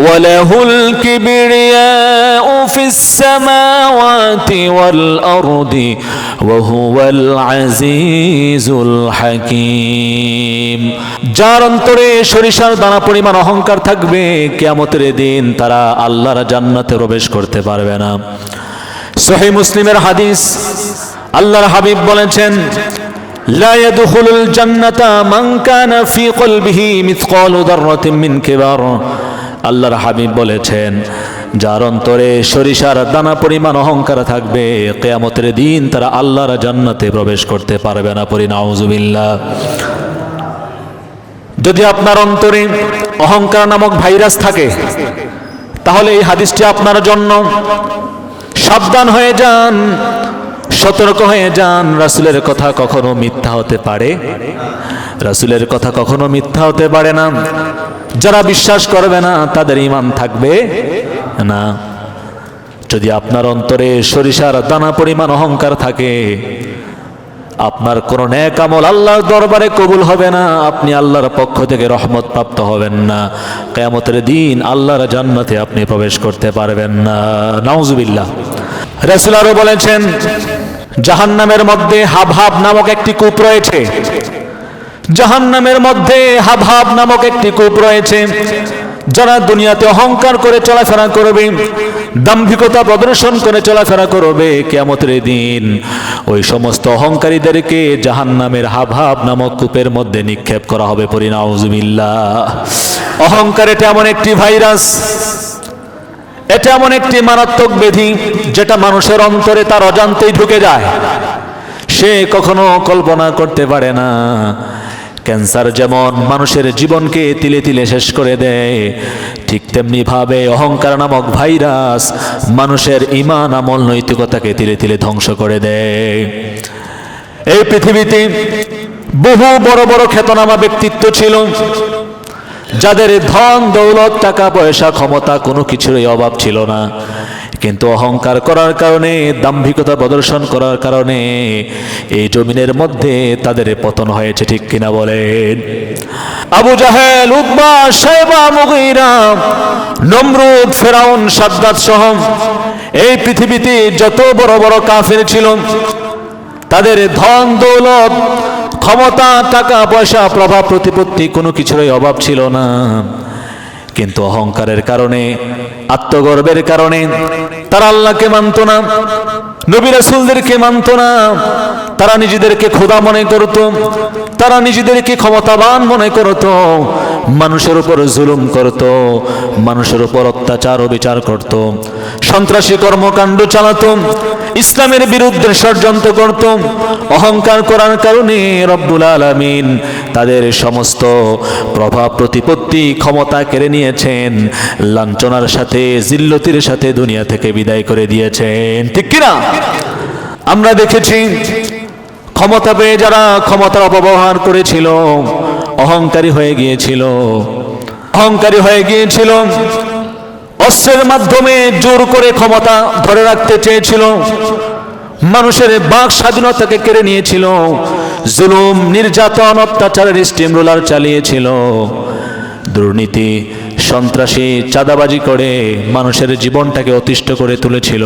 ওয়ালাহুল কিবরিয়াউ ফিস সামাওয়াতি ওয়াল আরদি ওয়া হুয়াল আজিজুল হাকীম। যার অন্তরে সরিষার দানা পরিমাণ অহংকার থাকবে, কিয়ামতের দিন তারা আল্লাহর জান্নাতে প্রবেশ করতে পারবে না। সহিহ মুসলিমের হাদিস, আল্লাহর হাবিব বলেছেন, লা ইয়াদখুলুল জান্নাতা মান কানা ফি কলবিহি মিসকালু যাররাতিন মিন কিবার। আল্লাহর হাবিব বলেছেন, যার অন্তরে সরিষার দানা পরিমাণ অহংকার থাকবে, কিয়ামতের দিন তারা আল্লাহর জান্নাতে প্রবেশ করতে পারবে না। পড়ি নাউযুবিল্লাহ। যদি আপনার অন্তরে অহংকার নামক ভাইরাস থাকে, তাহলে এই হাদিসটি আপনার জন্য। সাবধান হয়ে যান, সতর্ক হয়ে যান। রাসূলের কথা কখনো মিথ্যা হতে পারে, রাসূলের কথা কখনো মিথ্যা হতে পারে না। যারা বিশ্বাস করবে না তাদের ঈমান থাকবে না। যদি আপনার অন্তরে সরিষার দানা পরিমাণ অহংকার থাকে, আপনার কোন নেক আমল আল্লাহর দরবারে কবুল হবে না, আপনি আল্লাহর পক্ষ থেকে রহমত প্রাপ্ত হবেন না। কিয়ামতের দিন আল্লাহর জান্নাতে আপনি প্রবেশ করতে পারবেন না। নাউযুবিল্লাহ। রাসূল আরো বলেছেন, জাহান্নামের মধ্যে হাবহাব নামক একটি কূপ রয়েছে। জাহান্নামের মধ্যে হাবহাব নামক একটি কূপ রয়েছে। যারা দুনিয়াতে অহংকার করে চলাফেরা করবে, দাম্ভিকতা প্রদর্শন করে চলাফেরা করবে, কিয়ামতের দিন ওই সমস্ত অহংকারীদেরকে জাহান্নামের হাবহাব নামক কূপের মধ্যে নিক্ষেপ করা হবে। পড়ি নাউযুবিল্লাহ। অহংকার এটা এমন একটি ভাইরাস, এটা এমন একটি মারাত্মক ব্যাধি, যেটা মানুষের অন্তরে তার অজান্তেই ঢুকে যায়। সে কখনো কল্পনা করতে পারে না। ক্যান্সার যেমন মানুষের জীবনকে তিলে তিলে শেষ করে দেয়, ঠিক তেমনি ভাবে অহংকার নামক ভাইরাস মানুষের ঈমান, আমল, নৈতিকতাকে তিলে তিলে ধ্বংস করে দেয়। এই পৃথিবীতে বহু বড় বড় খ্যাতনামা ব্যক্তিত্ব ছিল, যাদের ধন দৌলত, টাকা পয়সা, ক্ষমতা কোনো কিছুরই অভাব ছিল না। কিন্তু অহংকার করার কারণে, দাম্ভিকতা প্রদর্শন করার কারণে এই জমিনের মধ্যে তাদের পতন হয়েছে। ঠিক কিনা বলেন? আবু জাহেল, উতবা, শায়বা, মুগীরা, নমরুদ, ফেরাউন, সাদ্দাত সহ এই পৃথিবীতে যত বড় বড় কাফের ছিল, তাদের ধন দৌলত, ক্ষমতা, টাকা পয়সা, প্রভাব প্রতিপত্তি কোনো কিছুরই অভাব ছিল না। কিন্তু অহংকারের কারণে, আত্মগর্বের কারণে তারা আল্লাহকে মানত না, নবী রাসূলদেরকে মানত না। তারা নিজেদেরকে খোদা মনে করত, তারা নিজেদেরকে ক্ষমতাবান মনে করত, মানুষের উপর জুলুম করত, মানুষের উপর অত্যাচার ও বিচার করত, সন্ত্রাসী কর্মকাণ্ড চালাত, ইসলামের বিরুদ্ধে ষড়যন্ত্র করত। অহংকার করার কারণে রব্বুল আলামিন তাদের সমস্ত প্রভাব প্রতিপত্তি, ক্ষমতা কেড়ে নিয়েছেন, লাঞ্ছনার সাথে, জিল্লতির সাথে দুনিয়া থেকে বিদায় করে দিয়েছেন। ঠিক কিনা? আমরা দেখেছি ক্ষমতা পেয়ে যারা ক্ষমতার অপব্যবহার করেছিল, অহংকারী হয়ে গিয়েছিল, অহংকারী হয়ে গিয়েছিল, অস্ত্রের মাধ্যমে জোর করে ক্ষমতা ধরে রাখতে চেয়েছিল, মানুষের বাক স্বাধীনতাকে কেড়ে নিয়েছিল, জুলুম, নির্যাতন, অত্যাচারের স্টিম রোলার চালিয়েছিল, দুর্নীতি, সন্ত্রাসী, চাঁদাবাজি করে মানুষের জীবনটাকে অতিষ্ঠ করে তুলেছিল,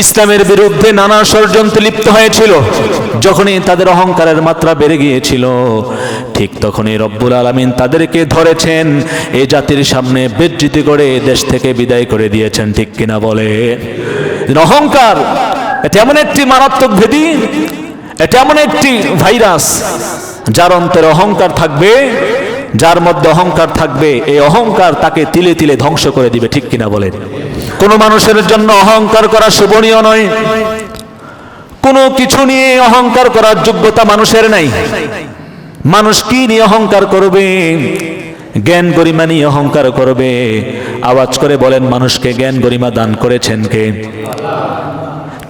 ইসলামের বিরুদ্ধে নানা ষড়যন্ত্রে লিপ্ত হয়েছিল। যখনই তাদের অহংকারের মাত্রা বেড়ে গিয়েছিল, ঠিক তখনই রব্বুল আলামিন তাদেরকে ধরেছেন, এই জাতির সামনে বেজ্জিতি করে দেশ থেকে বিদায় করে দিয়েছেন। ঠিক কিনা বলে? অহংকার এটা এমন একটি মারাত্মক ব্যাধি, এটা এমন একটি ভাইরাস, যার অন্তরে অহংকার থাকবে, যার মধ্যে অহংকার থাকবে, এই অহংকার তাকে তিলে তিলে ধ্বংস করে দিবে। ঠিক কিনা বলেন? কোনো মানুষের জন্য অহংকার করা শোভনীয় নয়। কোনো কিছু নিয়ে অহংকার করার যোগ্যতা মানুষের নাই। মানুষ কি নিয়ে অহংকার করবে? জ্ঞান গরিমা নিয়ে অহংকার করবে। আওয়াজ করে বলেন, মানুষকে জ্ঞান গরিমা দান করেছেন কে?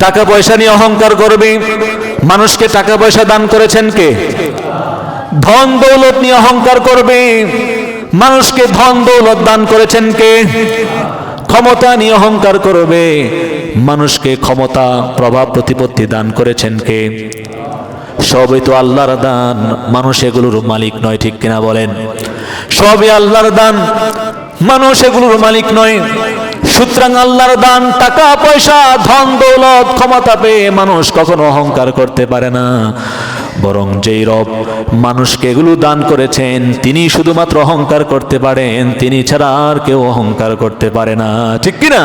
টাকা পয়সা নিয়ে অহংকার করবে। মানুষকে টাকা পয়সা দান করেছেন কে? ধন দৌলত নিয়ে অহংকার করবে। মানুষকে ধন দৌলত দান করেছেন কে? ক্ষমতা নিয়ে অহংকার করবে। মানুষকে ক্ষমতা, প্রভাব প্রতিপত্তি দান করেছেন কে? সবই তো আল্লাহর দান, মানুষ এগুলোর মালিক নয়। ঠিক কিনা বলেন? সবই আল্লাহর দান, মানুষ এগুলোর মালিক নয়। সুতরাং আল্লাহর দান টাকা পয়সা ধন দৌলত ক্ষমতা পেয়ে মানুষ কখনো অহংকার করতে পারে না, বরং যেই রব মানুষকে এগুলো দান করেছেন তিনি শুধুমাত্র অহংকার করতে পারেন, তিনি ছাড়া আর কেউ অহংকার করতে পারে না। ঠিক কিনা?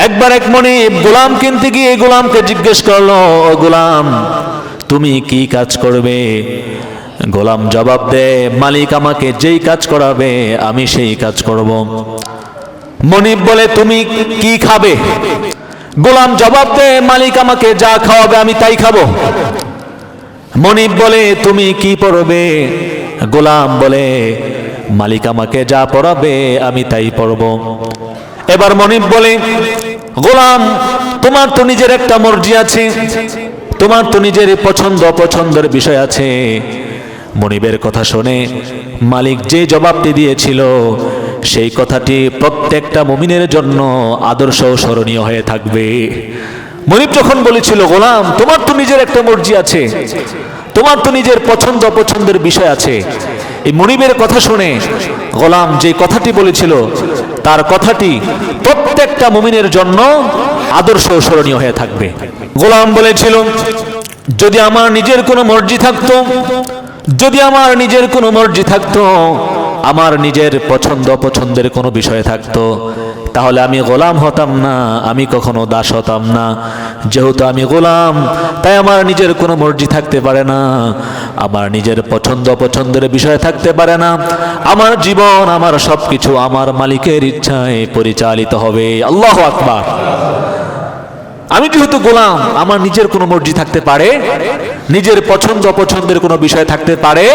একবার এক মনিব গোলাম কিনতে গিয়ে গোলামকে জিজ্ঞেস করলো, ও গোলাম তুমি কি কাজ করবে? গোলাম জবাব দেয়, মালিক আমাকে যেই কাজ করাবে আমি সেই কাজ করব। মনিব বলে, তুমি কি খাবে? গোলাম জবাব দেয়, মালিক আমাকে যা খাওয়াবে আমি তাই খাবো। মনিব বলে, তুমি কি পড়বে? গোলাম বলে, মালিক আমাকে যা পড়াবে আমি তাই পড়ব। এবার মনিব বলে, গোলাম তোমার তো নিজের একটা মর্জি আছে, তোমার তো নিজের পছন্দ অপছন্দের বিষয় আছে। মনিবের কথা শুনে মালিক যে জবাবটি দিয়েছিল সেই কথাটি প্রত্যেকটা মুমিনের জন্য আদর্শ স্মরণীয় হয়ে থাকবে। মনিব যখন বলেছিল, গোলাম তোমার তো নিজের একটা মর্জি আছে, তোমার তো নিজের পছন্দ অপছন্দের বিষয় আছে, এই মনিবের কথা শুনে গোলাম যে কথাটি বলেছিল তার কথাটি প্রত্যেকটা মুমিনের জন্য আদর্শ স্মরণীয় হয়ে থাকবে। গোলাম বলেছিল, যদি আমার নিজের কোনো মর্জি থাকতো, যদি আমার নিজের কোনো মর্জি থাকতো, আমার নিজের পছন্দ অপছন্দের কোনো বিষয় থাকতো, তাহলে আমি গোলাম হতাম না, আমি কখনো দাস হতাম না। যেহেতু আমি গোলাম তাই আমার নিজের কোনো মর্জি থাকতে পারে না, আমার নিজের পছন্দ অপছন্দের বিষয় থাকতে পারে না। আমার জীবন আমার সবকিছু আমার মালিকের ইচ্ছায় পরিচালিত হবে। আল্লাহু আকবার। আমি যেহেতু গোলাম, আমার নিজের কোনো মর্জি থাকতে পারে, নিজের পছন্দ অপছন্দের কোনো বিষয় থাকতে পারে,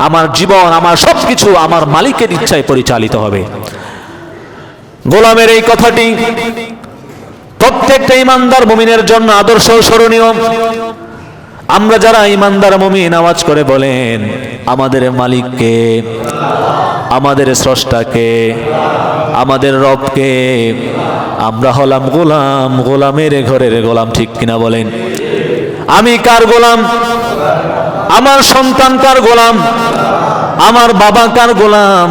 আমার জীবন আমার সবকিছু আমার মালিকের ইচ্ছায় পরিচালিত হবে। গোলামের এই কথাটি প্রত্যেকটা ইমানদার মুমিনের জন্য আদর্শ স্মরণীয়। আমরা যারা ইমানদার মুমিন আওয়াজ করে বলেন, আমাদের মালিককে, আমাদের স্রষ্টাকে, আমাদের রবকে। আমরা হলাম গোলাম, গোলামের ঘরের গোলাম। ঠিক কিনা বলেন? আমি কার গোলাম? আমার সন্তান কার গোলাম? আমার বাবা কার গোলাম?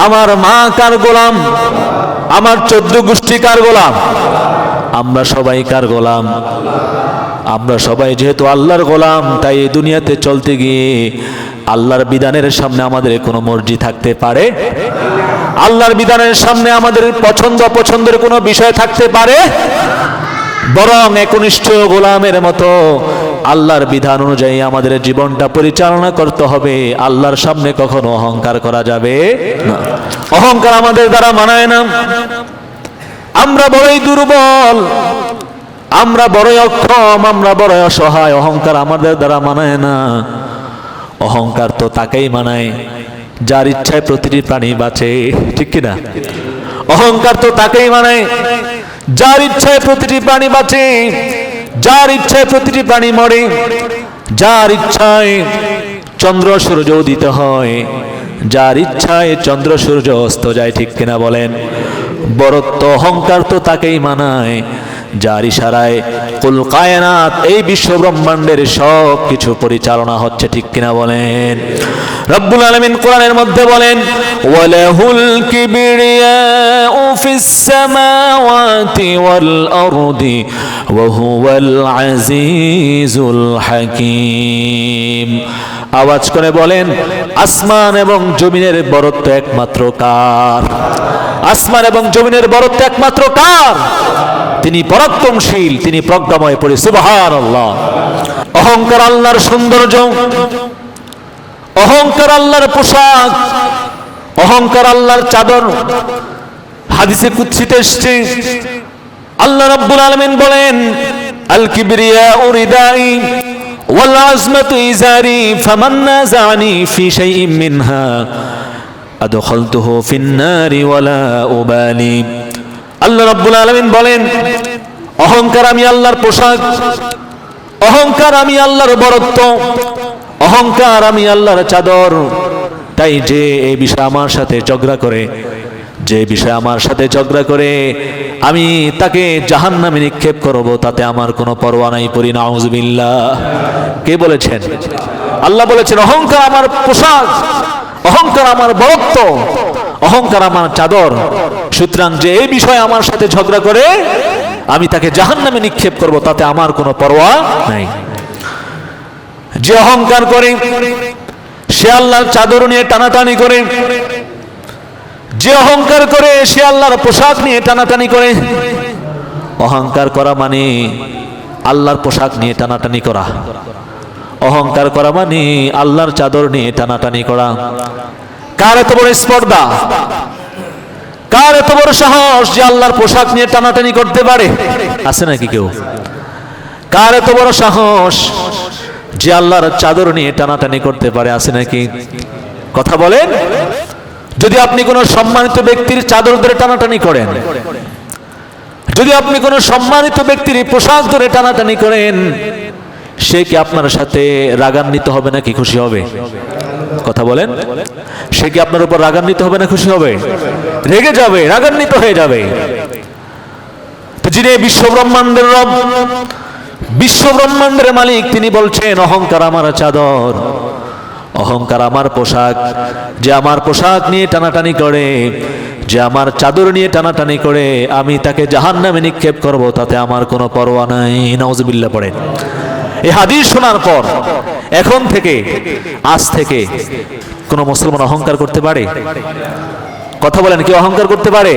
আমার মা কার গোলাম? আমার 14 গোষ্ঠী কার গোলাম? আমরা সবাই কার গোলাম? আমরা সবাই যেহেতু আল্লাহর গোলাম, তাই এই দুনিয়াতে চলতে গিয়ে আল্লাহর বিধানের সামনে আমাদের কোনো মর্জি থাকতে পারে? আল্লাহর বিধানের সামনে আমাদের পছন্দ অপছন্দের কোনো বিষয় থাকতে পারে? বরং একনিষ্ঠ গোলামের মতো আল্লাহর বিধান অনুযায়ী আমাদের জীবনটা পরিচালনা করতে হবে। আল্লাহর সামনে কখনো অহংকার করা যাবে না। অহংকার আমাদের দ্বারা মানায় না। আমরা বড়ই দুর্বল, আমরা বড়ই অক্ষম, আমরা বড়ই অসহায়। অহংকার আমাদের দ্বারা মানায় না। অহংকার তো তাকেই মানায় যার ইচ্ছায় প্রতিটি প্রাণী বাঁচে। ঠিক কিনা? অহংকার তো তাকেই মানায় যার ইচ্ছায় প্রতিটি প্রাণী বাঁচে, যার ইচ্ছায় প্রতিটি প্রাণী মরে, যার ইচ্ছায় চন্দ্র সূর্য উদিত হয়, যার ইচ্ছায় চন্দ্র সূর্য অস্ত যায়। ঠিক কিনা বলেন? বরত্ব অহংকার তো তাকেই মানায় যার ইশারায় কুল কায়নাত, এই বিশ্ব ব্রহ্মাণ্ডের সব কিছু পরিচালনা হচ্ছে। ঠিক কিনা বলেন? রব্বুল আলামিন কোরআনের মধ্যে বলেন, ওয়ালাহুল কিবরিয়াউ ফিস সামাওয়াতি ওয়াল আরদি ওয়া হুয়াল আজিজুল হাকীম। আওয়াজ করে বলেন, আসমান এবং জমিনের বরত্ব একমাত্র কার? আসমান এবং জমিনের বরত্ব একমাত্র কার? তিনি পরাক্রমশীল, তিনি প্রজ্ঞাময়। পড়ি সুবহানাল্লাহ। অহংকার আল্লাহর সৌন্দর্য, অহংকার আল্লাহর পোশাক, অহংকার আল্লাহর চাদর। হাদিসে কুদসিতে এসেছে, আল্লাহ রাব্বুল আলামিন বলেন, আল কিবরিয়াউ রিদাই ওয়াল আজমাতু ইজারি ফামান নাযানি ফি শাইইন মিনহা আদখালতুহু ফিন নারি ওয়ালা উবালি। আল্লাহ রাব্বুল আলামিন বলেন, অহংকার আমি আল্লাহর পোশাক, অহংকার আমি আল্লাহর বরত্ব, অহংকার আমি আল্লাহর চাদর। তাই যে এই বিষয়ে আমার সাথে ঝগড়া করে, যে বিষয়ে আমার সাথে ঝগড়া করে আমি তাকে জাহান্নামে নিক্ষেপ করব, তাতে আমার কোনো পরোয়া নাই। পড়ি নাউযুবিল্লাহ। কে বলেছেন? আল্লাহ বলেছেন, অহংকার আমার পোশাক, অহংকার আমার বরত্ব, অহংকার আমার চাদর, সুতরাং যে এই বিষয়ে আমার সাথে ঝগড়া করে আমি তাকে জাহান্নামে নিক্ষেপ করব, তাতে আমার কোনো পরোয়া নাই। যে অহংকার করে সে আল্লাহর চাদর নিয়ে টানাটানি করে, যে অহংকার করে সে আল্লাহর পোশাক নিয়ে টানাটানি করে। অহংকার করা মানে আল্লাহর পোশাক নিয়ে টানাটানি করা, অহংকার করা মানে আল্লাহর চাদর নিয়ে টানাটানি করা। কার এত বড় স্পর্ধা, কার এত বড় সাহস যে আল্লাহর পোশাক নিয়ে টানাটানি করতে পারে? আছে নাকি কেউ? কার এত বড় সাহস যে আল্লাহর চাদর নিয়ে টানাটানি করতে পারে? আছে নাকি? কথা বলেন। যদি আপনি কোনো সম্মানিত ব্যক্তির চাদর ধরে টানাটানি করেন, যদি আপনি কোনো সম্মানিত ব্যক্তির পোশাক ধরে টানাটানি করেন, সে কি আপনার সাথে রাগান্বিত হবে নাকি খুশি হবে? কথা বলেন। সে কি আপনার উপর রাগান্বিত হবে না খুশি হবে? রেগে যাবে, রাগান্বিত হয়ে যাবে। তো যিনি বিশ্ব ব্রহ্মাণ্ডের রব, বিশ্ব ব্রহ্মাণ্ডের মালিক, তিনি বলছেন অহংকার আমার চাদর, অহংকার আমার পোশাক। যে আমার পোশাক নিয়ে টানাটানি করে, যে আমার চাদর নিয়ে টানাটানি করে, আমি তাকে জাহান্নামে নিক্ষেপ করব, তাতে আমার কোনো পরোয়া নাই। নাউজুবিল্লাহ পড়েন। এই হাদিস শোনার পর এখন থেকে, আজ থেকে কোন মুসলমান অহংকার করতে পারে? কথা বলেন, কি অহংকার করতে পারে?